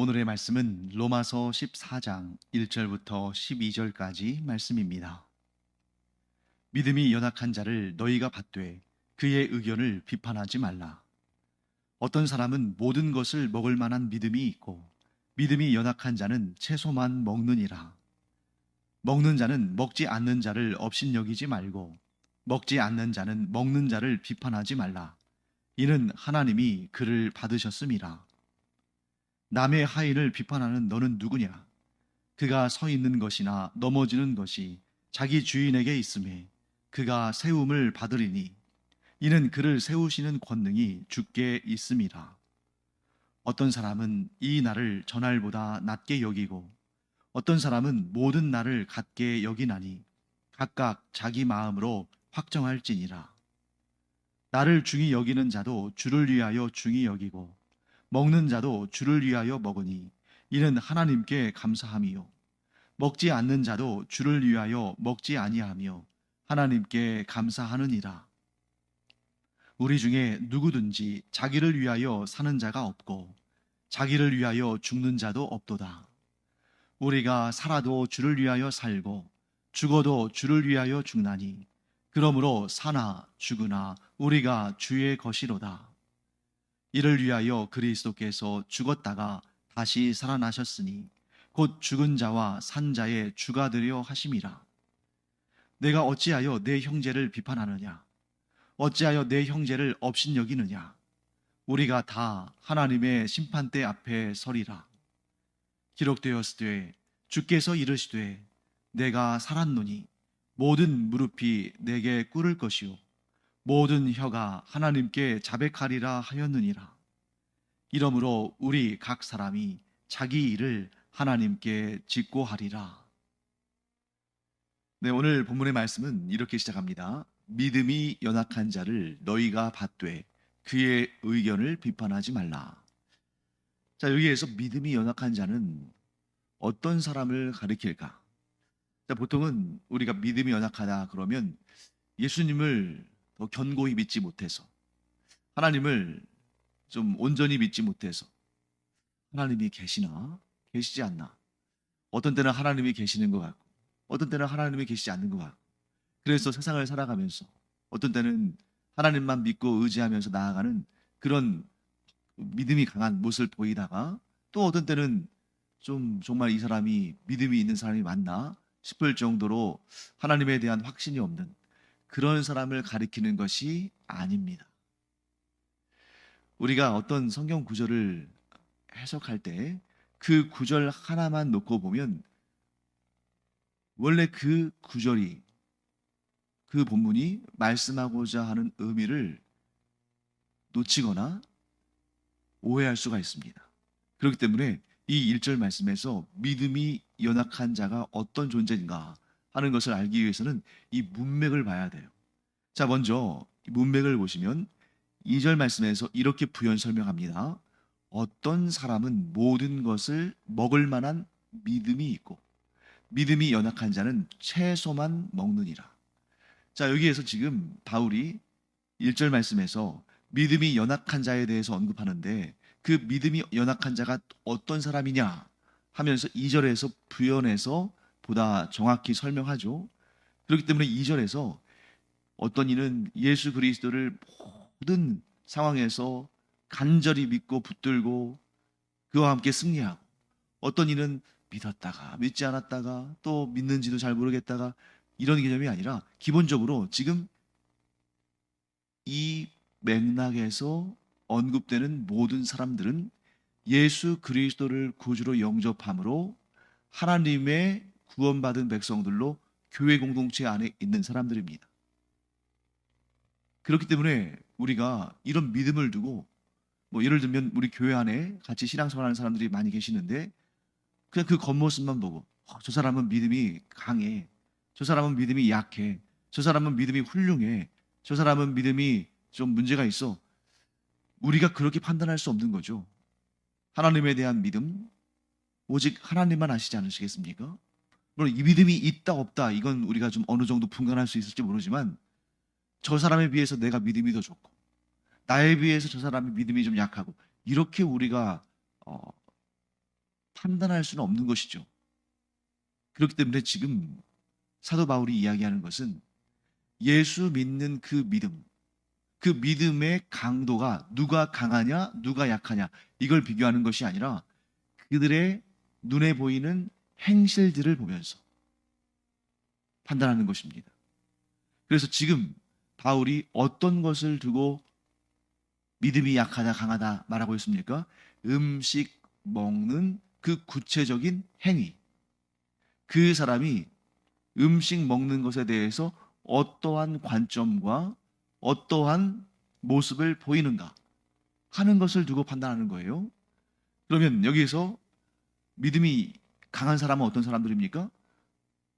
오늘의 말씀은 로마서 14장 1절부터 12절까지 말씀입니다. 믿음이 연약한 자를 너희가 받되 그의 의견을 비판하지 말라. 어떤 사람은 모든 것을 먹을 만한 믿음이 있고 믿음이 연약한 자는 채소만 먹느니라. 먹는 자는 먹지 않는 자를 업신여기지 말고 먹지 않는 자는 먹는 자를 비판하지 말라. 이는 하나님이 그를 받으셨음이라. 남의 하인을 비판하는 너는 누구냐? 그가 서 있는 것이나 넘어지는 것이 자기 주인에게 있음에 그가 세움을 받으리니 이는 그를 세우시는 권능이 주께 있음이라. 어떤 사람은 이 날을 전날보다 낮게 여기고 어떤 사람은 모든 날을 같게 여기나니 각각 자기 마음으로 확정할지니라. 나를 중히 여기는 자도 주를 위하여 중히 여기고 먹는 자도 주를 위하여 먹으니 이는 하나님께 감사함이요 먹지 않는 자도 주를 위하여 먹지 아니하며 하나님께 감사하느니라. 우리 중에 누구든지 자기를 위하여 사는 자가 없고 자기를 위하여 죽는 자도 없도다. 우리가 살아도 주를 위하여 살고 죽어도 주를 위하여 죽나니 그러므로 사나 죽으나 우리가 주의 것이로다. 이를 위하여 그리스도께서 죽었다가 다시 살아나셨으니 곧 죽은 자와 산 자의 주가 되려 하심이라. 내가 어찌하여 내 형제를 비판하느냐? 어찌하여 내 형제를 업신여기느냐? 우리가 다 하나님의 심판대 앞에 서리라. 기록되었으되 주께서 이르시되 내가 살았노니 모든 무릎이 내게 꿇을 것이요 모든 혀가 하나님께 자백하리라 하였느니라. 이러므로 우리 각 사람이 자기 일을 하나님께 직고하리라. 네, 오늘 본문의 말씀은 이렇게 시작합니다. 믿음이 연약한 자를 너희가 받되 그의 의견을 비판하지 말라. 자, 여기에서 믿음이 연약한 자는 어떤 사람을 가리킬까? 자, 보통은 우리가 믿음이 연약하다 그러면 예수님을 더 견고히 믿지 못해서, 하나님을 좀 온전히 믿지 못해서, 하나님이 계시나? 계시지 않나? 어떤 때는 하나님이 계시는 것 같고 어떤 때는 하나님이 계시지 않는 것 같고, 그래서 세상을 살아가면서 어떤 때는 하나님만 믿고 의지하면서 나아가는 그런 믿음이 강한 모습을 보이다가, 또 어떤 때는 좀 정말 이 사람이 믿음이 있는 사람이 맞나 싶을 정도로 하나님에 대한 확신이 없는 그런 사람을 가리키는 것이 아닙니다. 우리가 어떤 성경 구절을 해석할 때 그 구절 하나만 놓고 보면 원래 그 구절이, 그 본문이 말씀하고자 하는 의미를 놓치거나 오해할 수가 있습니다. 그렇기 때문에 이 1절 말씀에서 믿음이 연약한 자가 어떤 존재인가 하는 것을 알기 위해서는 이 문맥을 봐야 돼요. 자, 먼저 문맥을 보시면 2절 말씀에서 이렇게 부연 설명합니다. 어떤 사람은 모든 것을 먹을 만한 믿음이 있고 믿음이 연약한 자는 채소만 먹느니라. 자, 여기에서 지금 바울이 1절 말씀에서 믿음이 연약한 자에 대해서 언급하는데, 그 믿음이 연약한 자가 어떤 사람이냐 하면서 2절에서 부연해서 보다 정확히 설명하죠. 그렇기 때문에 2절에서 어떤 이는 예수 그리스도를 모든 상황에서 간절히 믿고 붙들고 그와 함께 승리하고, 어떤 이는 믿었다가 믿지 않았다가 또 믿는지도 잘 모르겠다가, 이런 개념이 아니라 기본적으로 지금 이 맥락에서 언급되는 모든 사람들은 예수 그리스도를 구주로 영접함으로 하나님의 구원받은 백성들로 교회 공동체 안에 있는 사람들입니다. 그렇기 때문에 우리가 이런 믿음을 두고, 뭐 예를 들면 우리 교회 안에 같이 신앙생활하는 사람들이 많이 계시는데 그냥 그 겉모습만 보고 저 사람은 믿음이 강해, 저 사람은 믿음이 약해, 저 사람은 믿음이 훌륭해, 저 사람은 믿음이 좀 문제가 있어, 우리가 그렇게 판단할 수 없는 거죠. 하나님에 대한 믿음 오직 하나님만 아시지 않으시겠습니까? 물론 이 믿음이 있다 없다 이건 우리가 좀 어느 정도 분간할 수 있을지 모르지만, 저 사람에 비해서 내가 믿음이 더 좋고 나에 비해서 저 사람이 믿음이 좀 약하고, 이렇게 우리가 판단할 수는 없는 것이죠. 그렇기 때문에 지금 사도 바울이 이야기하는 것은 예수 믿는 그 믿음, 그 믿음의 강도가 누가 강하냐, 누가 약하냐, 이걸 비교하는 것이 아니라 그들의 눈에 보이는 행실들을 보면서 판단하는 것입니다. 그래서 지금 바울이 어떤 것을 두고 믿음이 약하다, 강하다 말하고 있습니까? 음식 먹는 그 구체적인 행위. 그 사람이 음식 먹는 것에 대해서 어떠한 관점과 어떠한 모습을 보이는가 하는 것을 두고 판단하는 거예요. 그러면 여기에서 믿음이 강한 사람은 어떤 사람들입니까?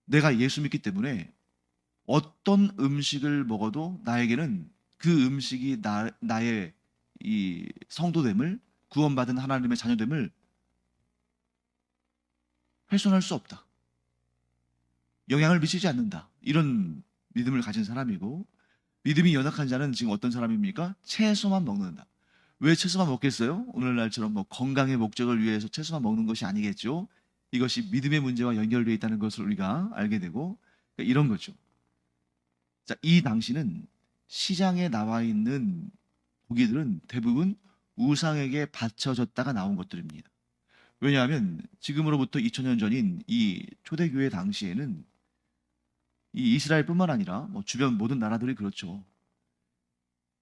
내가 예수 믿기 때문에 어떤 음식을 먹어도 나에게는 그 음식이 나의 이 성도됨을, 구원받은 하나님의 자녀됨을 훼손할 수 없다. 영향을 미치지 않는다. 이런 믿음을 가진 사람이고, 믿음이 연약한 자는 지금 어떤 사람입니까? 채소만 먹는다. 왜 채소만 먹겠어요? 오늘날처럼 뭐 건강의 목적을 위해서 채소만 먹는 것이 아니겠죠. 이것이 믿음의 문제와 연결되어 있다는 것을 우리가 알게 되고, 그러니까 이런 거죠. 자, 이 당시는 시장에 나와 있는 고기들은 대부분 우상에게 바쳐졌다가 나온 것들입니다. 왜냐하면 지금으로부터 2000년 전인 이 초대교회 당시에는 이 이스라엘뿐만 아니라 뭐 주변 모든 나라들이 그렇죠.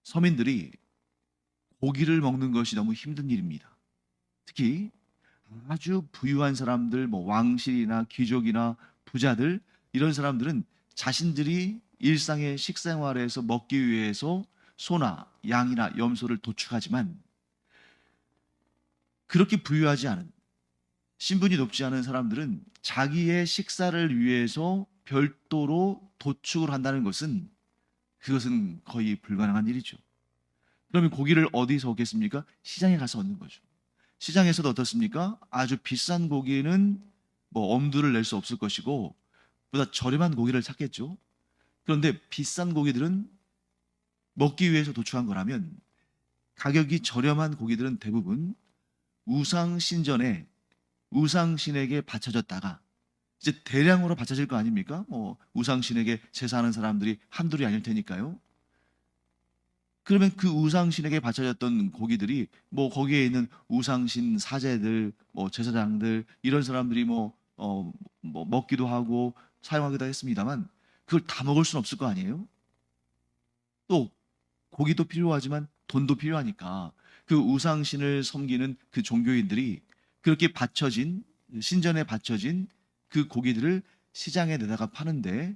서민들이 고기를 먹는 것이 너무 힘든 일입니다. 특히 아주 부유한 사람들, 뭐 왕실이나 귀족이나 부자들, 이런 사람들은 자신들이 일상의 식생활에서 먹기 위해서 소나 양이나 염소를 도축하지만, 그렇게 부유하지 않은, 신분이 높지 않은 사람들은 자기의 식사를 위해서 별도로 도축을 한다는 것은, 그것은 거의 불가능한 일이죠. 그러면 고기를 어디서 얻겠습니까? 시장에 가서 얻는 거죠. 시장에서도 어떻습니까? 아주 비싼 고기는 뭐 엄두를 낼 수 없을 것이고 보다 저렴한 고기를 찾겠죠. 그런데 비싼 고기들은 먹기 위해서 도축한 거라면, 가격이 저렴한 고기들은 대부분 우상 신전에, 우상신에게 바쳐졌다가 이제 대량으로 바쳐질 거 아닙니까? 뭐 우상신에게 제사하는 사람들이 한둘이 아닐 테니까요. 그러면 그 우상신에게 바쳐졌던 고기들이 뭐 거기에 있는 우상신 사제들, 뭐 제사장들, 이런 사람들이 뭐 먹기도 하고 사용하기도 했습니다만, 그걸 다 먹을 수는 없을 거 아니에요? 또 고기도 필요하지만 돈도 필요하니까 그 우상신을 섬기는 그 종교인들이 그렇게 바쳐진, 신전에 바쳐진 그 고기들을 시장에 내다가 파는데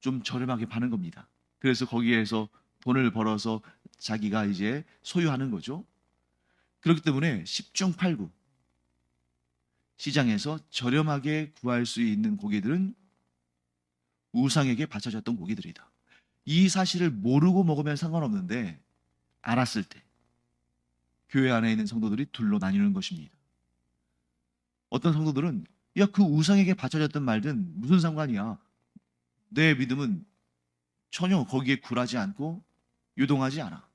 좀 저렴하게 파는 겁니다. 그래서 거기에서 돈을 벌어서 자기가 이제 소유하는 거죠. 그렇기 때문에 10중 8구 시장에서 저렴하게 구할 수 있는 고기들은 우상에게 바쳐졌던 고기들이다. 이 사실을 모르고 먹으면 상관없는데, 알았을 때 교회 안에 있는 성도들이 둘로 나뉘는 것입니다. 어떤 성도들은 야, 그 우상에게 바쳐졌던 말든 무슨 상관이야. 내 믿음은 전혀 거기에 굴하지 않고 요동하지 않아.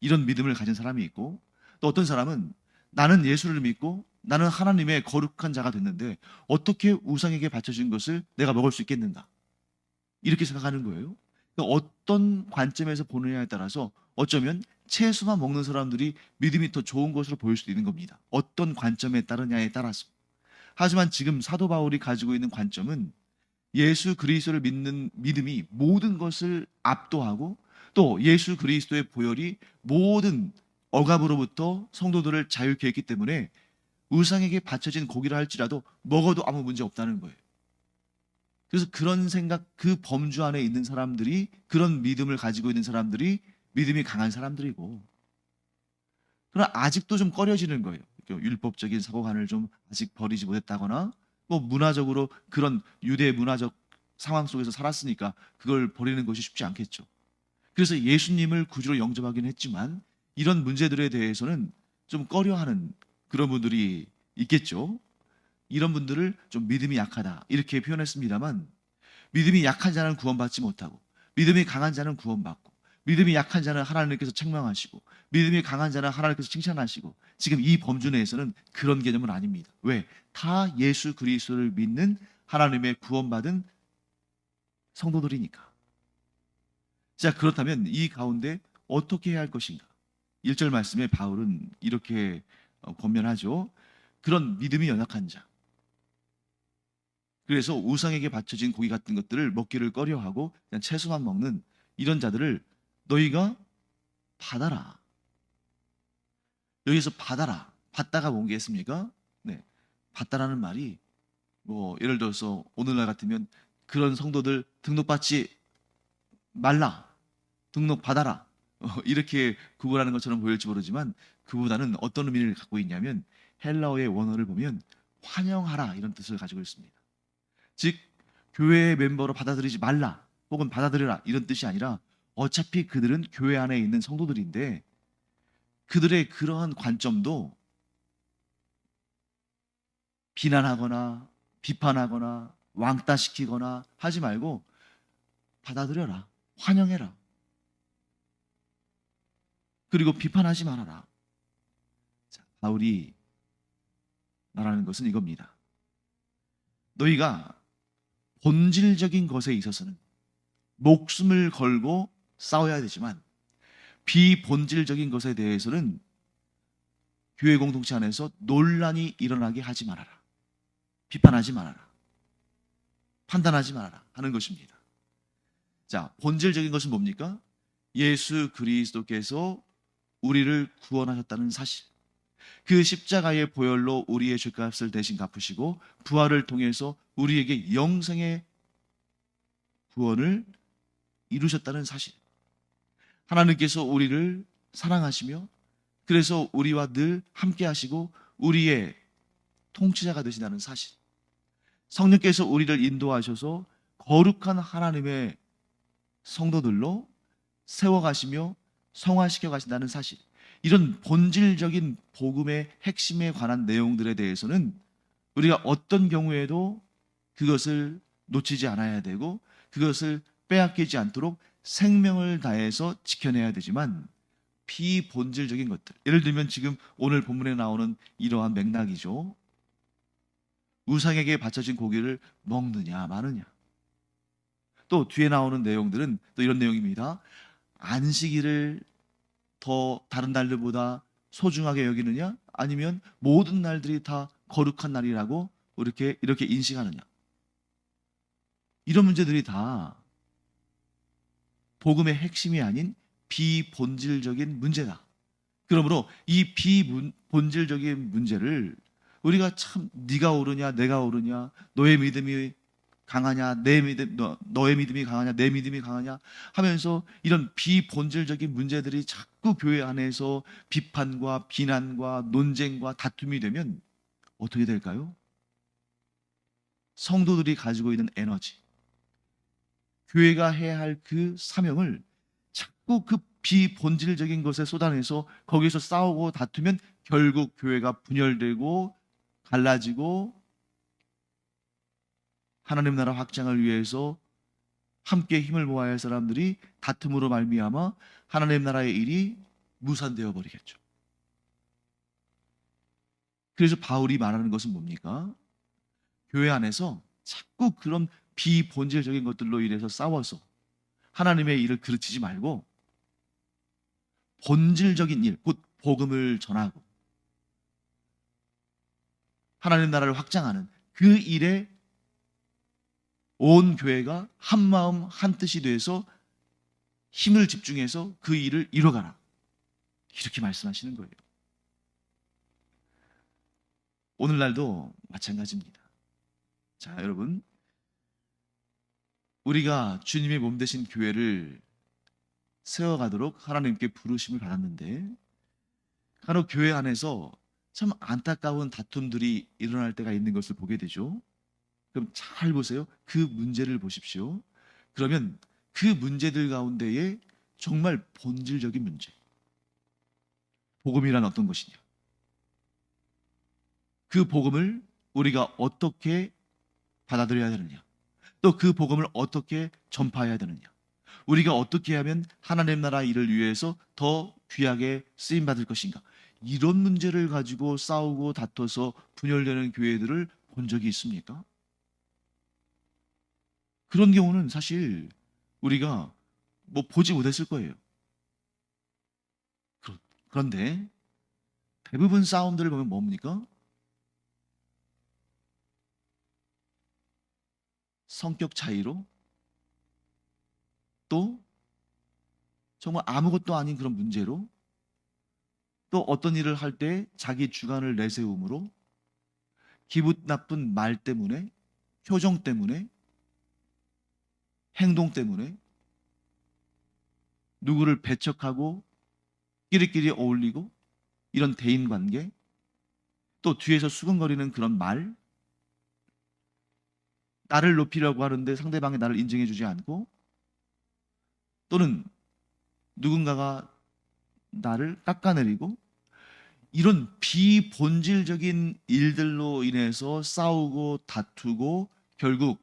이런 믿음을 가진 사람이 있고, 또 어떤 사람은 나는 예수를 믿고 나는 하나님의 거룩한 자가 됐는데 어떻게 우상에게 바쳐진 것을 내가 먹을 수 있겠는가? 이렇게 생각하는 거예요. 그러니까 어떤 관점에서 보느냐에 따라서 어쩌면 채소만 먹는 사람들이 믿음이 더 좋은 것으로 보일 수도 있는 겁니다. 어떤 관점에 따르냐에 따라서. 하지만 지금 사도 바울이 가지고 있는 관점은 예수 그리스도를 믿는 믿음이 모든 것을 압도하고, 또 예수 그리스도의 보혈이 모든 억압으로부터 성도들을 자유케 했기 때문에 우상에게 바쳐진 고기라 할지라도 먹어도 아무 문제 없다는 거예요. 그래서 그런 생각, 그 범주 안에 있는 사람들이, 그런 믿음을 가지고 있는 사람들이 믿음이 강한 사람들이고, 그러나 아직도 좀 꺼려지는 거예요. 율법적인 사고관을 좀 아직 버리지 못했다거나, 뭐 문화적으로 그런 유대 문화적 상황 속에서 살았으니까 그걸 버리는 것이 쉽지 않겠죠. 그래서 예수님을 구주로 영접하긴 했지만 이런 문제들에 대해서는 좀 꺼려하는 그런 분들이 있겠죠. 이런 분들을 좀 믿음이 약하다 이렇게 표현했습니다만, 믿음이 약한 자는 구원받지 못하고 믿음이 강한 자는 구원받고, 믿음이 약한 자는 하나님께서 책망하시고 믿음이 강한 자는 하나님께서 칭찬하시고, 지금 이 범주 내에서는 그런 개념은 아닙니다. 왜? 다 예수 그리스도를 믿는 하나님의 구원받은 성도들이니까. 자, 그렇다면 이 가운데 어떻게 해야 할 것인가? 1절 말씀에 바울은 이렇게 권면하죠. 그런 믿음이 연약한 자, 그래서 우상에게 바쳐진 고기 같은 것들을 먹기를 꺼려하고 그냥 채소만 먹는 이런 자들을 너희가 받아라. 여기서 받아라. 받다가 뭔겠습니까? 네, 받다라는 말이 뭐 예를 들어서 오늘날 같으면 그런 성도들 등록받지 말라, 등록 받아라, 이렇게 구분하는 것처럼 보일지 모르지만 그보다는 어떤 의미를 갖고 있냐면 헬라어의 원어를 보면 환영하라 이런 뜻을 가지고 있습니다. 즉 교회의 멤버로 받아들이지 말라 혹은 받아들여라 이런 뜻이 아니라 어차피 그들은 교회 안에 있는 성도들인데 그들의 그러한 관점도 비난하거나 비판하거나 왕따시키거나 하지 말고 받아들여라, 환영해라, 그리고 비판하지 말아라. 자, 바울이 말하는 것은 이겁니다. 너희가 본질적인 것에 있어서는 목숨을 걸고 싸워야 되지만 비본질적인 것에 대해서는 교회 공동체 안에서 논란이 일어나게 하지 말아라. 비판하지 말아라. 판단하지 말아라 하는 것입니다. 자, 본질적인 것은 뭡니까? 예수 그리스도께서 우리를 구원하셨다는 사실. 그 십자가의 보혈로 우리의 죄값을 대신 갚으시고 부활을 통해서 우리에게 영생의 구원을 이루셨다는 사실. 하나님께서 우리를 사랑하시며 그래서 우리와 늘 함께 하시고 우리의 통치자가 되신다는 사실. 성령께서 우리를 인도하셔서 거룩한 하나님의 성도들로 세워가시며 성화시켜 가신다는 사실. 이런 본질적인 복음의 핵심에 관한 내용들에 대해서는 우리가 어떤 경우에도 그것을 놓치지 않아야 되고 그것을 빼앗기지 않도록 생명을 다해서 지켜내야 되지만 비본질적인 것들, 예를 들면 지금 오늘 본문에 나오는 이러한 맥락이죠. 우상에게 바쳐진 고기를 먹느냐 마느냐. 또 뒤에 나오는 내용들은 또 이런 내용입니다. 안식일을 더 다른 날들보다 소중하게 여기느냐 아니면 모든 날들이 다 거룩한 날이라고 이렇게 인식하느냐. 이런 문제들이 다 복음의 핵심이 아닌 비본질적인 문제다. 그러므로 이 비본질적인 문제를 우리가 참 네가 옳으냐 내가 옳으냐, 너의 믿음이 강하냐 너의 믿음이 강하냐 내 믿음이 강하냐 하면서 이런 비본질적인 문제들이 자꾸 교회 안에서 비판과 비난과 논쟁과 다툼이 되면 어떻게 될까요? 성도들이 가지고 있는 에너지, 교회가 해야 할 그 사명을 자꾸 그 비본질적인 것에 쏟아내서 거기서 싸우고 다투면 결국 교회가 분열되고 갈라지고 하나님 나라 확장을 위해서 함께 힘을 모아야 할 사람들이 다툼으로 말미암아 하나님 나라의 일이 무산되어 버리겠죠. 그래서 바울이 말하는 것은 뭡니까? 교회 안에서 자꾸 그런 비본질적인 것들로 인해서 싸워서 하나님의 일을 그르치지 말고 본질적인 일, 곧 복음을 전하고 하나님 나라를 확장하는 그 일에 온 교회가 한 마음 한 뜻이 돼서 힘을 집중해서 그 일을 이뤄가라. 이렇게 말씀하시는 거예요. 오늘날도 마찬가지입니다. 자, 여러분, 우리가 주님의 몸 되신 교회를 세워가도록 하나님께 부르심을 받았는데 간혹 교회 안에서 참 안타까운 다툼들이 일어날 때가 있는 것을 보게 되죠. 그럼 잘 보세요. 그 문제를 보십시오. 그러면 그 문제들 가운데에 정말 본질적인 문제, 복음이란 어떤 것이냐, 그 복음을 우리가 어떻게 받아들여야 되느냐, 또 그 복음을 어떻게 전파해야 되느냐, 우리가 어떻게 하면 하나님 나라 일을 위해서 더 귀하게 쓰임 받을 것인가? 이런 문제를 가지고 싸우고 다퉈서 분열되는 교회들을 본 적이 있습니까? 그런 경우는 사실 우리가 뭐 보지 못했을 거예요. 그런데 대부분 싸움들을 보면 뭡니까? 성격 차이로, 또 정말 아무것도 아닌 그런 문제로, 또 어떤 일을 할 때 자기 주관을 내세움으로, 기분 나쁜 말 때문에, 표정 때문에, 행동 때문에 누구를 배척하고 끼리끼리 어울리고, 이런 대인 관계, 또 뒤에서 수근거리는 그런 말, 나를 높이려고 하는데 상대방이 나를 인정해주지 않고, 또는 누군가가 나를 깎아내리고, 이런 비본질적인 일들로 인해서 싸우고 다투고 결국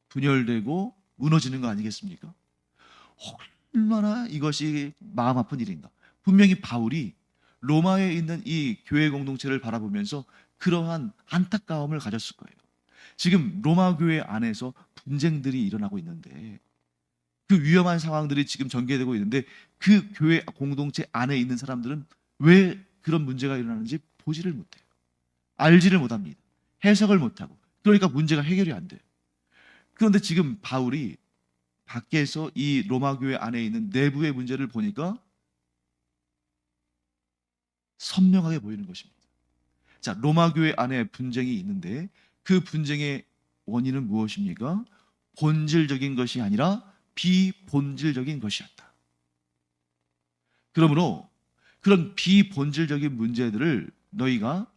분열되고 무너지는 거 아니겠습니까? 얼마나 이것이 마음 아픈 일인가. 분명히 바울이 로마에 있는 이 교회 공동체를 바라보면서 그러한 안타까움을 가졌을 거예요. 지금 로마 교회 안에서 분쟁들이 일어나고 있는데, 그 위험한 상황들이 지금 전개되고 있는데, 그 교회 공동체 안에 있는 사람들은 왜 그런 문제가 일어나는지 보지를 못해요. 알지를 못합니다. 해석을 못하고. 그러니까 문제가 해결이 안 돼요. 그런데 지금 바울이 밖에서 이 로마 교회 안에 있는 내부의 문제를 보니까 선명하게 보이는 것입니다. 자, 로마 교회 안에 분쟁이 있는데 그 분쟁의 원인은 무엇입니까? 본질적인 것이 아니라 비본질적인 것이었다. 그러므로 그런 비본질적인 문제들을 너희가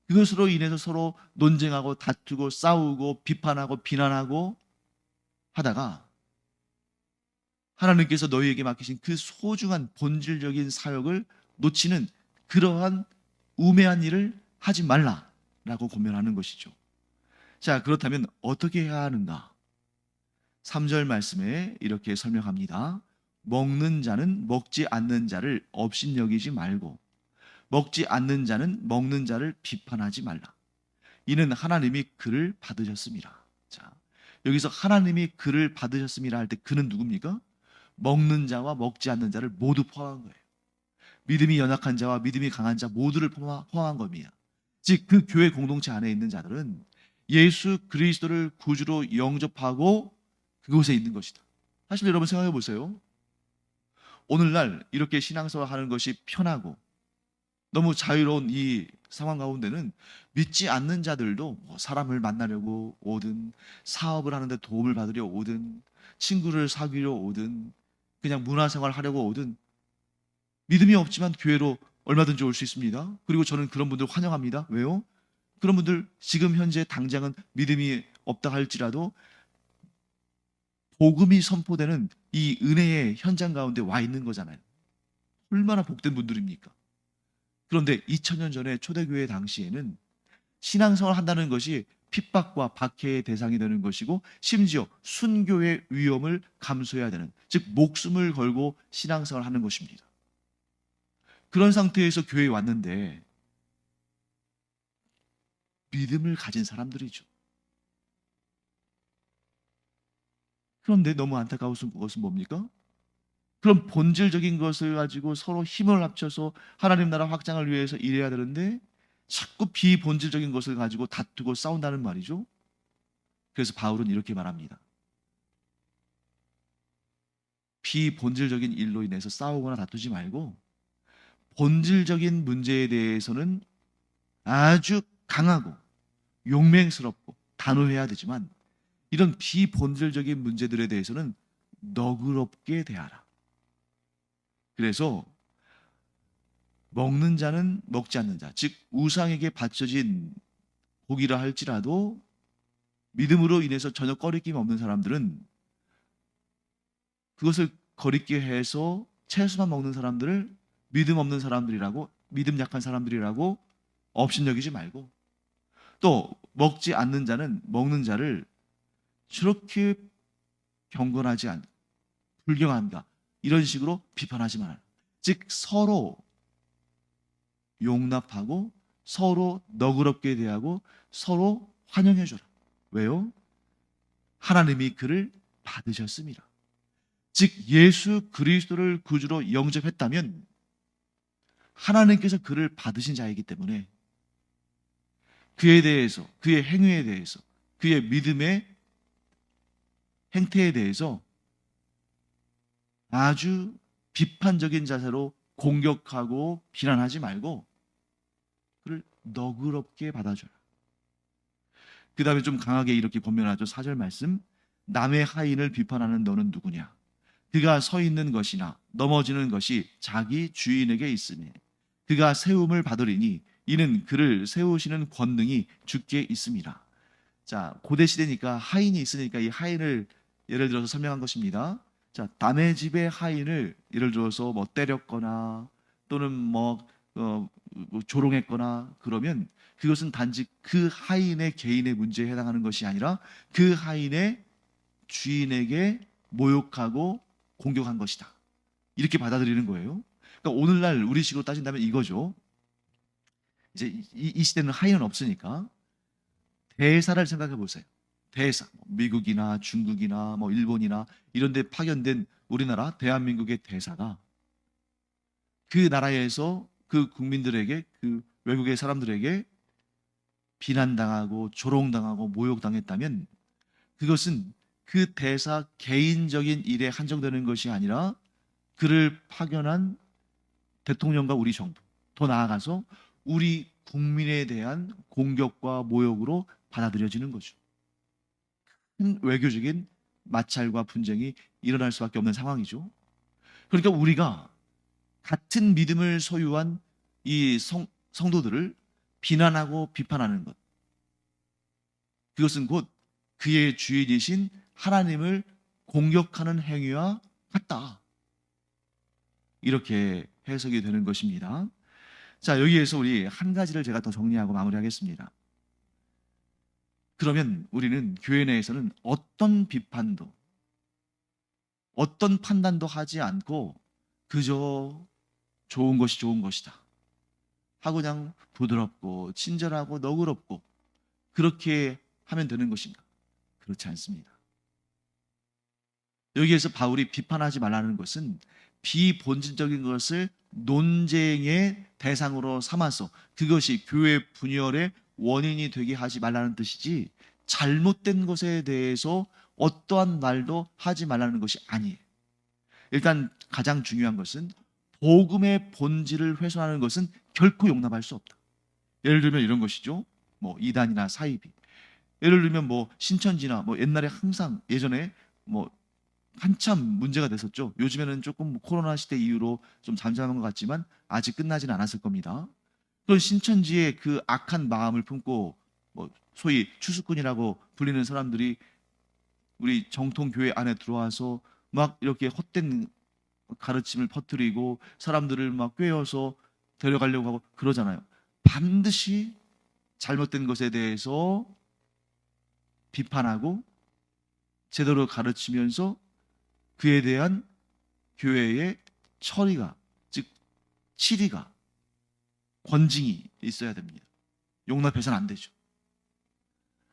그것으로 인해서 서로 논쟁하고 다투고 싸우고 비판하고 비난하고 하다가 하나님께서 너희에게 맡기신 그 소중한 본질적인 사역을 놓치는 그러한 우매한 일을 하지 말라라고 권면하는 것이죠. 자, 그렇다면 어떻게 해야 하는가? 3절 말씀에 이렇게 설명합니다. 먹는 자는 먹지 않는 자를 업신여기지 말고 먹지 않는 자는 먹는 자를 비판하지 말라. 이는 하나님이 그를 받으셨습니다. 자, 여기서 하나님이 그를 받으셨습니다 할 때 그는 누굽니까? 먹는 자와 먹지 않는 자를 모두 포함한 거예요. 믿음이 연약한 자와 믿음이 강한 자 모두를 포함한 겁니다. 즉, 그 교회 공동체 안에 있는 자들은 예수 그리스도를 구주로 영접하고 그곳에 있는 것이다. 사실 여러분 생각해 보세요. 오늘날 이렇게 신앙생활 하는 것이 편하고 너무 자유로운 이 상황 가운데는 믿지 않는 자들도 뭐 사람을 만나려고 오든, 사업을 하는데 도움을 받으려 오든, 친구를 사귀려 오든, 그냥 문화생활 하려고 오든 믿음이 없지만 교회로 얼마든지 올 수 있습니다. 그리고 저는 그런 분들 환영합니다. 왜요? 그런 분들 지금 현재 당장은 믿음이 없다 할지라도 복음이 선포되는 이 은혜의 현장 가운데 와 있는 거잖아요. 얼마나 복된 분들입니까? 그런데 2000년 전에 초대교회 당시에는 신앙생활 한다는 것이 핍박과 박해의 대상이 되는 것이고, 심지어 순교의 위험을 감수해야 되는, 즉 목숨을 걸고 신앙생활 하는 것입니다. 그런 상태에서 교회에 왔는데 믿음을 가진 사람들이죠. 그런데 너무 안타까운 것은 뭡니까? 그런 본질적인 것을 가지고 서로 힘을 합쳐서 하나님 나라 확장을 위해서 일해야 되는데 자꾸 비본질적인 것을 가지고 다투고 싸운다는 말이죠. 그래서 바울은 이렇게 말합니다. 비본질적인 일로 인해서 싸우거나 다투지 말고 본질적인 문제에 대해서는 아주 강하고 용맹스럽고 단호해야 되지만, 이런 비본질적인 문제들에 대해서는 너그럽게 대하라. 그래서 먹는 자는 먹지 않는 자, 즉 우상에게 바쳐진 고기라 할지라도 믿음으로 인해서 전혀 꺼리낌 없는 사람들은 그것을 거리게 해서 채소만 먹는 사람들을 믿음 없는 사람들이라고, 믿음 약한 사람들이라고 업신여기지 말고, 또 먹지 않는 자는 먹는 자를 저렇게 경건하지 않고 불경한가, 이런 식으로 비판하지 말아요. 즉 서로 용납하고 서로 너그럽게 대하고 서로 환영해줘라. 왜요? 하나님이 그를 받으셨습니다. 즉 예수 그리스도를 구주로 영접했다면 하나님께서 그를 받으신 자이기 때문에 그에 대해서, 그의 행위에 대해서, 그의 믿음의 행태에 대해서 아주 비판적인 자세로 공격하고 비난하지 말고 그를 너그럽게 받아줘요. 그 다음에 좀 강하게 이렇게 권면하죠. 4절 말씀. 남의 하인을 비판하는 너는 누구냐? 그가 서 있는 것이나 넘어지는 것이 자기 주인에게 있으니 그가 세움을 받으리니 이는 그를 세우시는 권능이 주께 있습니다. 자, 고대 시대니까 하인이 있으니까 이 하인을 예를 들어서 설명한 것입니다. 자, 남의 집의 하인을 예를 들어서 뭐 때렸거나 또는 뭐 조롱했거나 그러면 그것은 단지 그 하인의 개인의 문제에 해당하는 것이 아니라 그 하인의 주인에게 모욕하고 공격한 것이다. 이렇게 받아들이는 거예요. 그러니까 오늘날 우리식으로 따진다면 이거죠. 이제 이 시대는 하인은 없으니까 대사를 생각해 보세요. 대사, 미국이나 중국이나 뭐 일본이나 이런 데 파견된 우리나라 대한민국의 대사가 그 나라에서 그 국민들에게, 그 외국의 사람들에게 비난당하고 조롱당하고 모욕당했다면 그것은 그 대사 개인적인 일에 한정되는 것이 아니라 그를 파견한 대통령과 우리 정부, 더 나아가서 우리 국민에 대한 공격과 모욕으로 받아들여지는 거죠. 큰 외교적인 마찰과 분쟁이 일어날 수밖에 없는 상황이죠. 그러니까 우리가 같은 믿음을 소유한 이 성도들을 비난하고 비판하는 것, 그것은 곧 그의 주인이신 하나님을 공격하는 행위와 같다. 이렇게 해석이 되는 것입니다. 자, 여기에서 우리 한 가지를 제가 더 정리하고 마무리하겠습니다. 그러면 우리는 교회 내에서는 어떤 비판도, 어떤 판단도 하지 않고 그저 좋은 것이 좋은 것이다 하고 그냥 부드럽고 친절하고 너그럽고 그렇게 하면 되는 것인가? 그렇지 않습니다. 여기에서 바울이 비판하지 말라는 것은 비본질적인 것을 논쟁의 대상으로 삼아서 그것이 교회 분열의 원인이 되게 하지 말라는 뜻이지, 잘못된 것에 대해서 어떠한 말도 하지 말라는 것이 아니에요. 일단 가장 중요한 것은 복음의 본질을 훼손하는 것은 결코 용납할 수 없다. 예를 들면 이런 것이죠. 뭐 이단이나 사이비. 예를 들면 뭐 신천지나 뭐 옛날에 항상 예전에 뭐 한참 문제가 됐었죠. 요즘에는 조금 코로나 시대 이후로 좀 잠잠한 것 같지만 아직 끝나지는 않았을 겁니다. 그런 신천지의 그 악한 마음을 품고 뭐 소위 추수꾼이라고 불리는 사람들이 우리 정통 교회 안에 들어와서 막 이렇게 헛된 가르침을 퍼뜨리고 사람들을 막 꿰어서 데려가려고 하고 그러잖아요. 반드시 잘못된 것에 대해서 비판하고 제대로 가르치면서 그에 대한 교회의 처리가, 즉 치리가, 권징이 있어야 됩니다. 용납해서는 안 되죠.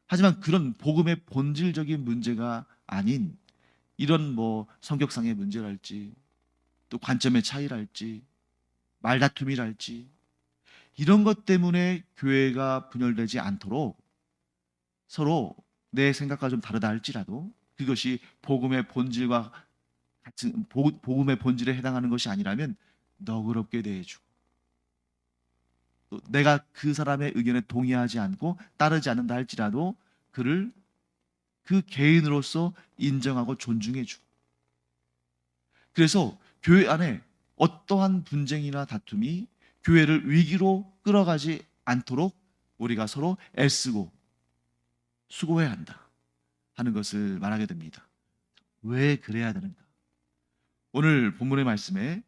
하지만 그런 복음의 본질적인 문제가 아닌 이런 뭐 성격상의 문제랄지 또 관점의 차이랄지 말다툼이랄지 이런 것 때문에 교회가 분열되지 않도록 서로 내 생각과 좀 다르다 할지라도 그것이 복음의 본질과 같은 복음의 본질에 해당하는 것이 아니라면 너그럽게 대해주고 또 내가 그 사람의 의견에 동의하지 않고 따르지 않는다 할지라도 그를 그 개인으로서 인정하고 존중해주고, 그래서 교회 안에 어떠한 분쟁이나 다툼이 교회를 위기로 끌어가지 않도록 우리가 서로 애쓰고 수고해야 한다 하는 것을 말하게 됩니다. 왜 그래야 되는가? 오늘 본문의 말씀에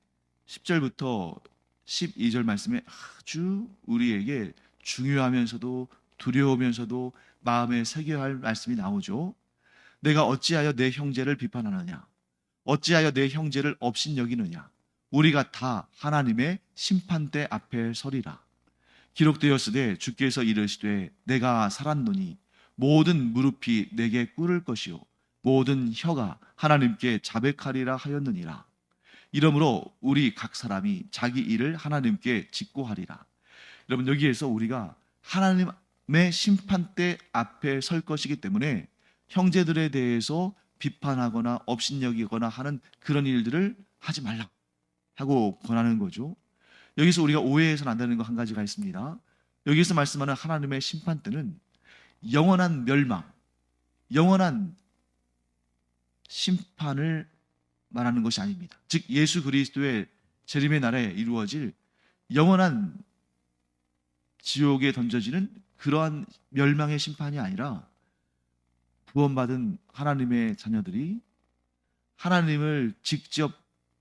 10절부터 12절 말씀에 아주 우리에게 중요하면서도 두려우면서도 마음에 새겨야 할 말씀이 나오죠. 내가 어찌하여 내 형제를 비판하느냐? 어찌하여 내 형제를 업신여기느냐? 우리가 다 하나님의 심판대 앞에 서리라. 기록되었으되 주께서 이르시되 내가 살았노니 모든 무릎이 내게 꿇을 것이요 모든 혀가 하나님께 자백하리라 하였느니라. 이러므로 우리 각 사람이 자기 일을 하나님께 직고하리라. 여러분, 여기에서 우리가 하나님의 심판대 앞에 설 것이기 때문에 형제들에 대해서 비판하거나 업신여기거나 하는 그런 일들을 하지 말라 하고 권하는 거죠. 여기서 우리가 오해해서는 안 되는 거 한 가지가 있습니다. 여기서 말씀하는 하나님의 심판 때는 영원한 멸망, 영원한 심판을 말하는 것이 아닙니다. 즉 예수 그리스도의 재림의 날에 이루어질 영원한 지옥에 던져지는 그러한 멸망의 심판이 아니라 구원받은 하나님의 자녀들이 하나님을 직접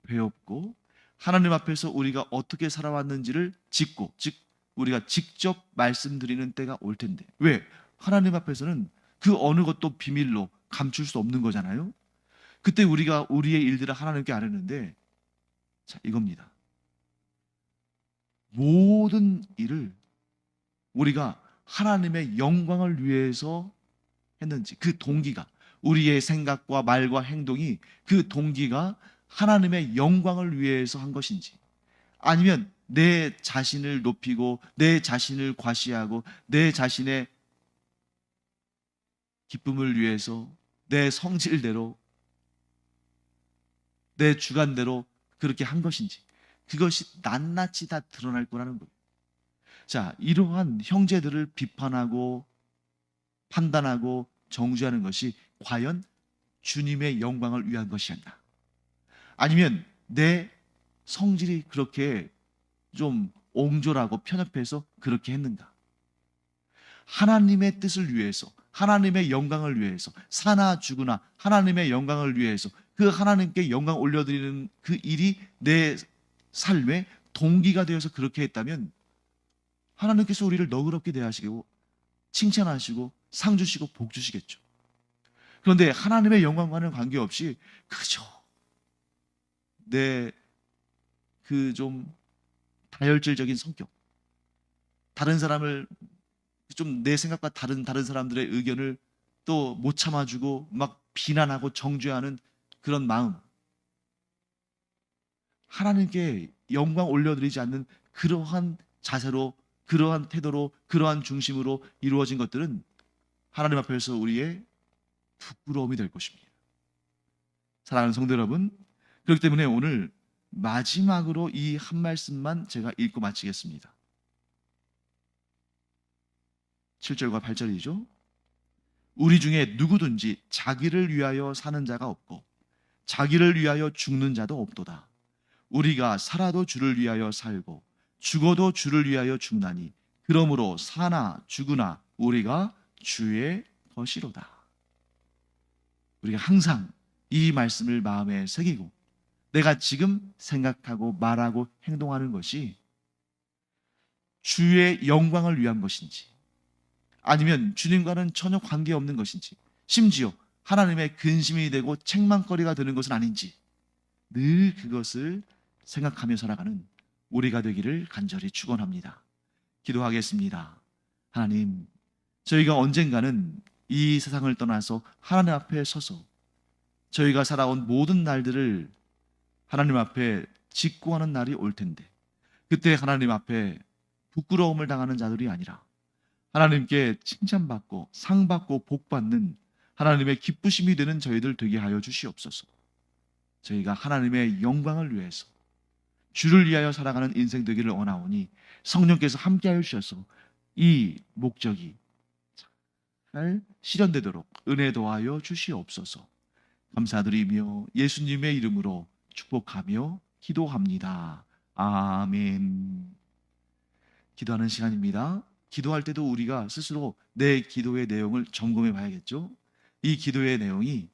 배웠고 하나님 앞에서 우리가 어떻게 살아왔는지를 짓고, 즉 우리가 직접 말씀드리는 때가 올 텐데, 왜? 하나님 앞에서는 그 어느 것도 비밀로 감출 수 없는 거잖아요. 그때 우리가 우리의 일들을 하나님께 아뢰는데, 자, 이겁니다. 모든 일을 우리가 하나님의 영광을 위해서 했는지, 그 동기가, 우리의 생각과 말과 행동이 그 동기가 하나님의 영광을 위해서 한 것인지, 아니면 내 자신을 높이고 내 자신을 과시하고 내 자신의 기쁨을 위해서 내 성질대로 내 주관대로 그렇게 한 것인지, 그것이 낱낱이 다 드러날 거라는 거예요. 자, 이러한 형제들을 비판하고 판단하고 정죄하는 것이 과연 주님의 영광을 위한 것이었나? 아니면 내 성질이 그렇게 좀 옹졸하고 편협해서 그렇게 했는가? 하나님의 뜻을 위해서, 하나님의 영광을 위해서, 사나 죽으나 하나님의 영광을 위해서 그 하나님께 영광 올려드리는 그 일이 내 삶의 동기가 되어서 그렇게 했다면 하나님께서 우리를 너그럽게 대하시고 칭찬하시고 상 주시고 복 주시겠죠. 그런데 하나님의 영광과는 관계없이 그저 내 그 좀 다혈질적인 성격, 다른 사람을 좀 내 생각과 다른 사람들의 의견을 또 못 참아주고 막 비난하고 정죄하는 그런 마음, 하나님께 영광 올려드리지 않는 그러한 자세로, 그러한 태도로, 그러한 중심으로 이루어진 것들은 하나님 앞에서 우리의 부끄러움이 될 것입니다. 사랑하는 성도 여러분, 그렇기 때문에 오늘 마지막으로 이 한 말씀만 제가 읽고 마치겠습니다. 7절과 8절이죠. 우리 중에 누구든지 자기를 위하여 사는 자가 없고 자기를 위하여 죽는 자도 없도다. 우리가 살아도 주를 위하여 살고 죽어도 주를 위하여 죽나니 그러므로 사나 죽으나 우리가 주의 것이로다. 우리가 항상 이 말씀을 마음에 새기고 내가 지금 생각하고 말하고 행동하는 것이 주의 영광을 위한 것인지, 아니면 주님과는 전혀 관계없는 것인지, 심지어 하나님의 근심이 되고 책망거리가 되는 것은 아닌지 늘 그것을 생각하며 살아가는 우리가 되기를 간절히 축원합니다. 기도하겠습니다. 하나님, 저희가 언젠가는 이 세상을 떠나서 하나님 앞에 서서 저희가 살아온 모든 날들을 하나님 앞에 직고하는 날이 올 텐데, 그때 하나님 앞에 부끄러움을 당하는 자들이 아니라 하나님께 칭찬받고 상받고 복받는 하나님의 기쁘심이 되는 저희들 되게 하여 주시옵소서. 저희가 하나님의 영광을 위해서 주를 위하여 살아가는 인생 되기를 원하오니 성령께서 함께하여 주셔서 이 목적이 잘 실현되도록 은혜 도하여 주시옵소서. 감사드리며 예수님의 이름으로 축복하며 기도합니다. 아멘. 기도하는 시간입니다. 기도할 때도 우리가 스스로 내 기도의 내용을 점검해 봐야겠죠. 이 기도의 내용이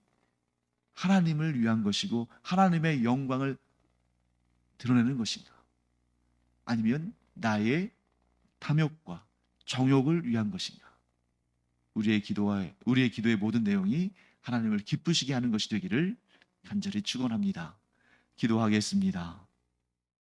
하나님을 위한 것이고 하나님의 영광을 드러내는 것인가, 아니면 나의 탐욕과 정욕을 위한 것인가. 우리의 기도의 모든 내용이 하나님을 기쁘시게 하는 것이 되기를 간절히 축원합니다. 기도하겠습니다.